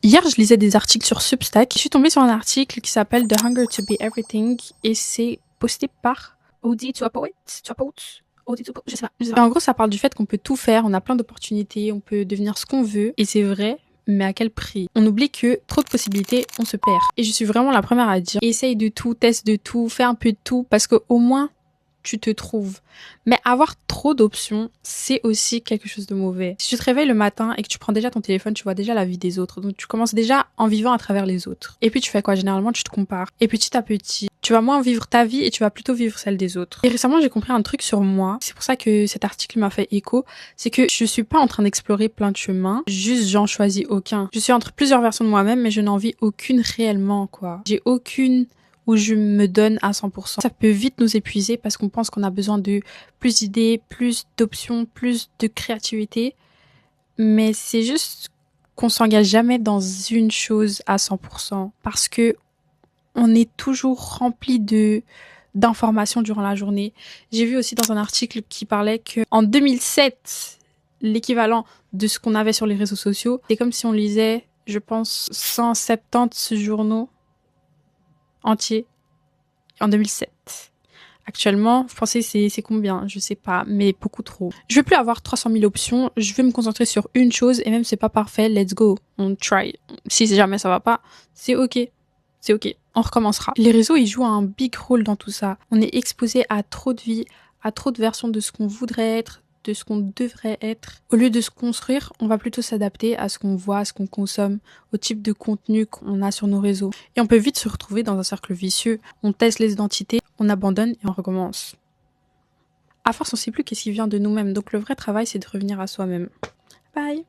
Hier, je lisais des articles sur Substack. Je suis tombée sur un article qui s'appelle The Hunger to Be Everything et c'est posté par Audi to a Poet. Je sais pas. En gros, ça parle du fait qu'on peut tout faire, on a plein d'opportunités, on peut devenir ce qu'on veut et c'est vrai. Mais à quel prix? On oublie que trop de possibilités, on se perd. Et je suis vraiment la première à dire, essaye de tout, teste de tout, fais un peu de tout, parce que au moins, tu te trouves. Mais avoir trop d'options, c'est aussi quelque chose de mauvais. Si tu te réveilles le matin et que tu prends déjà ton téléphone, tu vois déjà la vie des autres. Donc tu commences déjà en vivant à travers les autres. Et puis tu fais quoi? Généralement, tu te compares. Et petit à petit, tu vas moins vivre ta vie et tu vas plutôt vivre celle des autres. Et récemment, j'ai compris un truc sur moi. C'est pour ça que cet article m'a fait écho. C'est que je suis pas en train d'explorer plein de chemins. Juste, j'en choisis aucun. Je suis entre plusieurs versions de moi-même, mais je n'en vis aucune réellement, quoi. J'ai aucune où je me donne à 100%. Ça peut vite nous épuiser parce qu'on pense qu'on a besoin de plus d'idées, plus d'options, plus de créativité. Mais c'est juste qu'on s'engage jamais dans une chose à 100% parce que on est toujours rempli d'informations durant la journée. J'ai vu aussi dans un article qui parlait que en 2007, l'équivalent de ce qu'on avait sur les réseaux sociaux, c'est comme si on lisait, je pense, 170 journaux entiers en 2007. Actuellement, vous pensez c'est combien? Je sais pas, mais beaucoup trop. Je veux plus avoir 300 000 options, je veux me concentrer sur une chose et même si c'est pas parfait, let's go, on try. Si jamais ça va pas, c'est ok. C'est ok, on recommencera. Les réseaux, ils jouent un big rôle dans tout ça. On est exposé à trop de vie, à trop de versions de ce qu'on voudrait être, de ce qu'on devrait être. Au lieu de se construire, on va plutôt s'adapter à ce qu'on voit, à ce qu'on consomme, au type de contenu qu'on a sur nos réseaux. Et on peut vite se retrouver dans un cercle vicieux. On teste les identités, on abandonne et on recommence. À force, on sait plus qu'est-ce qui vient de nous-mêmes. Donc le vrai travail, c'est de revenir à soi-même. Bye!